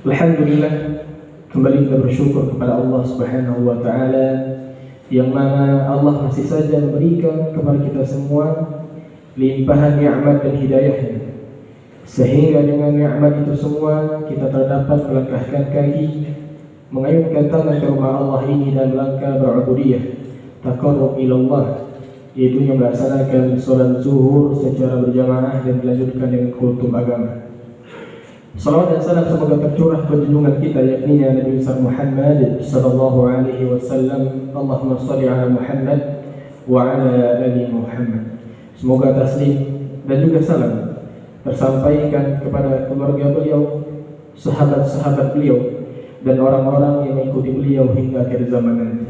Alhamdulillah, kembali kita bersyukur kepada Allah Subhanahu wa Ta'ala, yang mana Allah masih saja memberikan kepada kita semua limpahan nikmat dan hidayahnya, sehingga dengan nikmat itu semua kita terdapat melangkahkan kaki, mengayunkan tangan ke rumah Allah ini dan melangkah berubudiyah, taqarrub ila Allah, yaitu yang melaksanakan sholat zuhur secara berjamaah dan dilanjutkan dengan kultum agama. Salawat dan salam semoga tercurah ke junjungan kita, yakni Nabi Muhammad sallallahu alaihi wasallam. Allahumma shalli ala Muhammad wa ala ali Muhammad. Semoga taslim dan juga salam tersampaikan kepada keluarga beliau, sahabat-sahabat beliau, dan orang-orang yang mengikuti beliau hingga akhir zaman nanti.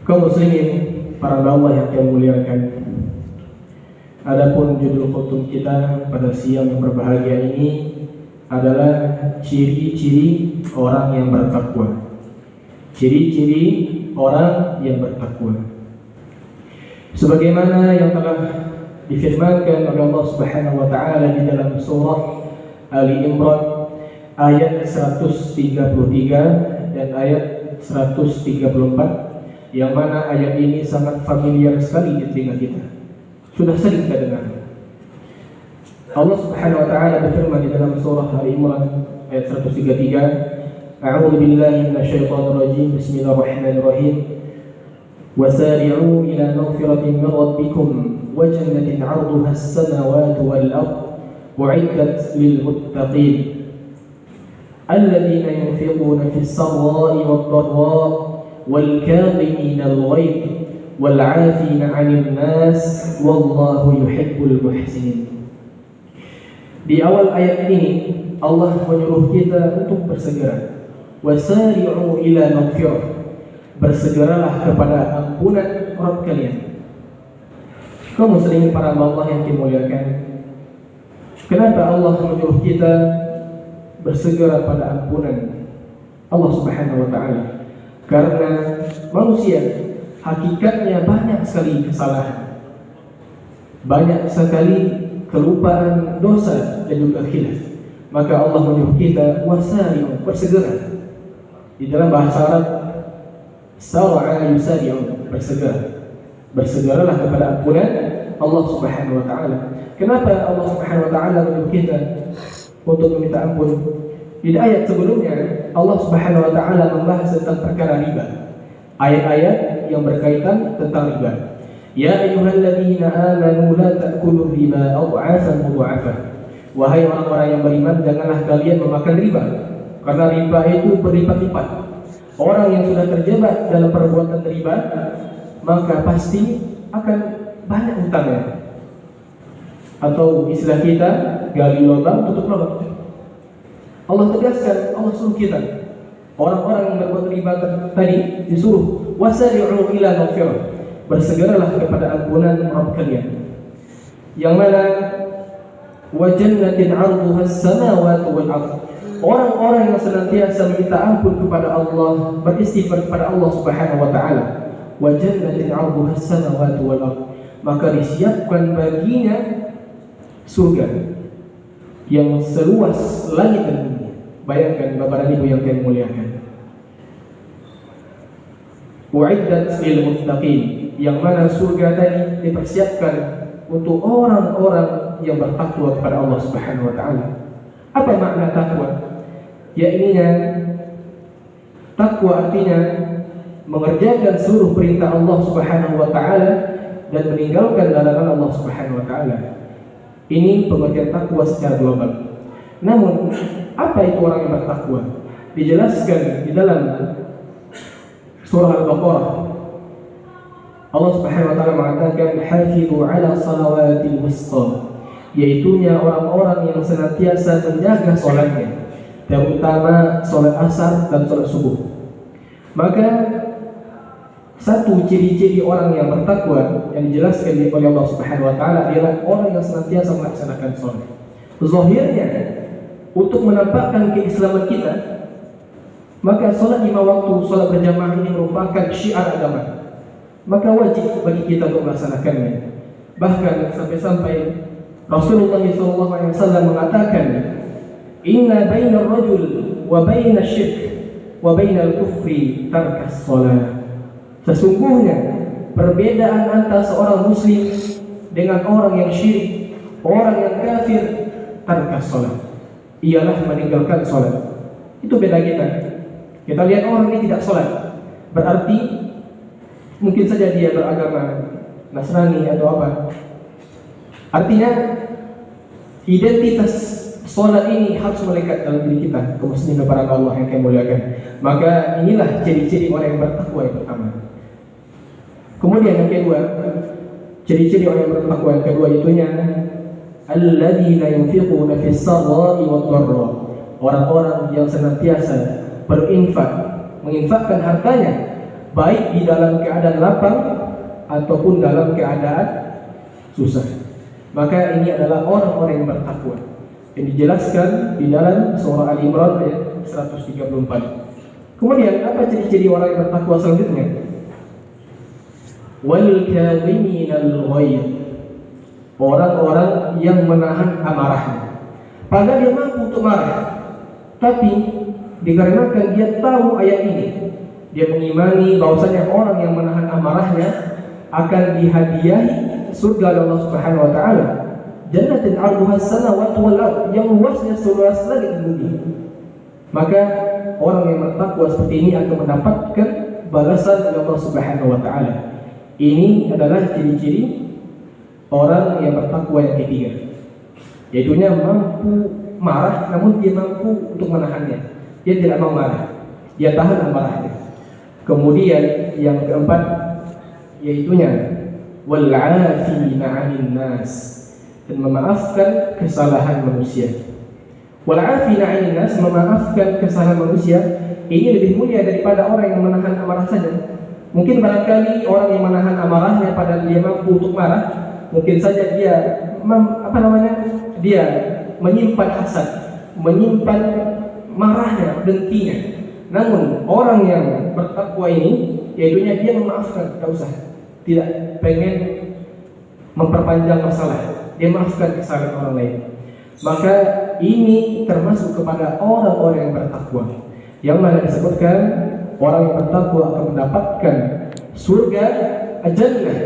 Kaum muslimin, para Allah yang kami muliakan, adapun judul khutbah kita pada siang yang berbahagia ini adalah ciri-ciri orang yang bertakwa. Ciri-ciri orang yang bertakwa. Sebagaimana yang telah difirmankan oleh Allah Subhanahu wa Ta'ala di dalam surah Ali Imran ayat 133 dan ayat 134, yang mana ayat ini sangat familiar sekali di telinga kita. Sudah sering kita dengar. Allah Subhanahu wa Ta'ala berfirman di dalam surah Ali Imran ayat 133, A'udzu billahi minasyaitonir rajim. Bismillahirrahmanirrahim. Wasari'u ila maghfiratin min rabbikum wa jannatin 'arduha as-samawati wal ard u'iddat lil muttaqin alladziina yunfiquna fis sarra'i wad dharra'i wal kaadhimina al-ghayz والعافين عن الناس والله يحب المحسنين. Di awal ayat ini Allah menyuruh kita untuk bersegera. Wasari'u ila maghfirah. Bersegeralah kepada ampunan Rabb kalian. Kaum muslimin para Allah yang dimuliakan, kenapa Allah menyuruh kita bersegera pada ampunan Allah Subhanahu wa Ta'ala? Karena manusia hakikatnya banyak sekali kesalahan, banyak sekali kelupaan, dosa dan juga khilaf. Maka Allah menyuruh kita wasari'u, bersegera. Di dalam bahasa Arab sara'a yusari'u, bersegera. Bersegeralah kepada ampunan Allah Subhanahu wa Ta'ala. Kenapa Allah Subhanahu wa Ta'ala menyuruh kita untuk meminta ampun? Di ayat sebelumnya Allah Subhanahu wa Ta'ala membahas tentang perkara riba, ayat-ayat yang berkaitan tentang riba. Ya ayyuhalladzina amanu la ta'kulu riba adha'afan mudha'afa. Wahai orang-orang yang beriman, janganlah kalian memakan riba, karena riba itu berlipat-lipat. Orang yang sudah terjebak dalam perbuatan riba, maka pasti akan banyak hutangnya. Atau istilah kita, gali lubang tutup lubang. Allah tegaskan, Allah suruh kita, orang-orang yang berbuat riba tadi disuruh wasari'u ila maghfirah, bersegeralah kepada ampunan Rabb kalian, yang mana wa jannatin 'arduha as-samawati wal ard. Orang-orang yang senantiasa meminta ampun kepada Allah, beristighfar kepada Allah Subhanahu wa Ta'ala, wa jannatin 'arduha as-samawati wal ard, maka disiapkan baginya surga yang seluas langit dan bumi. Bayangkan Bapak dan Ibu yang kami muliakan. U'iddat lil muttaqin, yang mana surga tadi dipersiapkan untuk orang-orang yang bertakwa kepada Allah Subhanahu wa Ta'ala. Apa makna takwa? Yakni takwa artinya mengerjakan seluruh perintah Allah Subhanahu wa Ta'ala dan meninggalkan larangan Allah Subhanahu wa Ta'ala. Ini pengertian takwa secara global. Namun, apa itu orang yang bertakwa? Dijelaskan di dalam surah Al-Baqarah. Allah Subhanahu wa Ta'ala mengatakan hafizu 'ala salawatil wusta, yaitunya orang-orang yang senantiasa menjaga salatnya, terutama salat asar dan salat subuh. Maka satu ciri-ciri orang yang bertakwa yang dijelaskan oleh Allah Subhanahu wa Ta'ala adalah orang yang senantiasa melaksanakan salat. Zahirnya untuk menampakkan keislaman kita, maka salat 5 waktu, salat berjamaah ini merupakan syiar agama. Maka wajib bagi kita untuk melaksanakannya. Bahkan sampai-sampai Rasulullah SAW mengatakan Inna bainal rajul wa bainal syirk wa bainal kufri tarkas shalah. Sesungguhnya perbedaan antara seorang muslim dengan orang yang syirik, orang yang kafir, tarkas shalah, ialah meninggalkan salat. Itu beda kita. Kita lihat orang ini tidak salat, berarti mungkin saja dia beragama Nasrani atau apa. Artinya identitas salat ini harus melekat dalam diri kita, kaum muslimin para Allah yang kami muliakan. Maka inilah ciri-ciri orang yang bertakwa yang pertama. Kemudian yang kedua, ciri-ciri orang yang bertakwa yang kedua itunya alladzina yunfiquna fis sarra'i wad dharra. Orang-orang yang senantiasa berinfak, menginfakkan hartanya baik di dalam keadaan lapang ataupun dalam keadaan susah. Maka ini adalah orang-orang yang bertakwa yang dijelaskan di dalam surah Al-Imran ayat 134. Kemudian apa ciri-ciri orang yang bertakwa selanjutnya? Wal kadhiminal ghaidh. Orang-orang yang menahan amarahnya. Padahal dia mampu untuk marah, tapi dikarenakan dia tahu ayat ini, dia mengimani bahwasanya orang yang menahan amarahnya akan dihadiahi surga Allah Subhanahu wa taala. Jannatin 'arduha as-samawati wal ardh, yang luasnya seluas langit dan bumi. Maka orang yang bertakwa seperti ini akan mendapatkan balasan dari Allah Subhanahu wa taala. Ini adalah ciri-ciri orang yang bertakwa yang ketiga, yaitunya mampu marah namun dia mampu untuk menahannya. Dia tidak mau marah, dia tahan amarahnya. Kemudian yang keempat yaitunya wal 'afina 'anil nas, dan memaafkan kesalahan manusia. Wal 'afina 'anil nas, memaafkan kesalahan manusia, ini lebih mulia daripada orang yang menahan amarah saja. Mungkin barangkali orang yang menahan amarahnya padahal dia mampu untuk marah, mungkin saja dia dia menyimpan hasad, menyimpan marahnya, dengkinya. Namun orang yang bertakwa ini, yaitunya dia memaafkan, tidak usah, tidak pengen memperpanjang masalah, dia maafkan kesalahan orang lain. Maka ini termasuk kepada orang-orang yang bertakwa, yang mana disebutkan orang yang bertakwa akan mendapatkan surga Jannah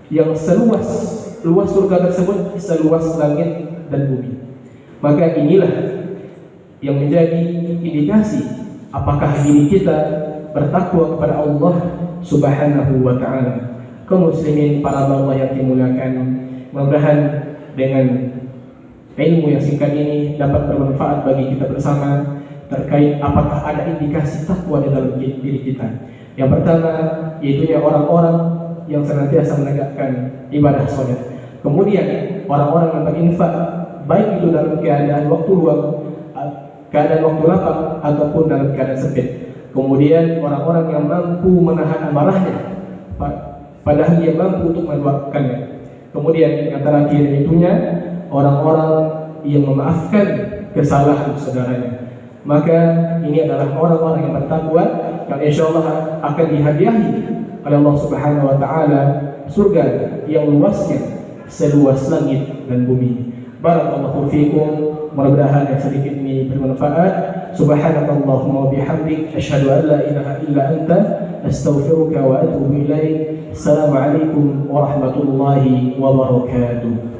yang seluas surga tersebut seluas langit dan bumi. Maka inilah yang menjadi indikasi apakah diri kita bertakwa kepada Allah Subhanahu wa taala. Kaum muslimin para Allah yang dimuliakan, mudah-mudahan dengan ilmu yang singkat ini dapat bermanfaat bagi kita bersama terkait apakah ada indikasi takwa di dalam diri kita. Yang pertama yaitunya orang-orang yang senantiasa menegakkan ibadah salat. Kemudian orang-orang yang berinfak baik itu dalam keadaan waktu luang, keadaan waktu lapang ataupun dalam keadaan sempit. Kemudian orang-orang yang mampu menahan amarahnya padahal dia mampu untuk meluapkannya. Kemudian yang terakhir itunya orang-orang yang memaafkan kesalahan saudaranya. Maka ini adalah orang-orang yang bertakwa yang insyaallah akan dihadiahi oleh Allah Subhanahu wa taala surga yang luasnya seluas langit dan bumi. Barakallahu fiikum. Mudah-mudahan yang sedikit ini bermanfaat. Subhanakallahumma wa bihamdik, asyhadu an la ilaha illa anta, astaghfiruka wa atubu ilaik. Assalamualaikum warahmatullahi wabarakatuh.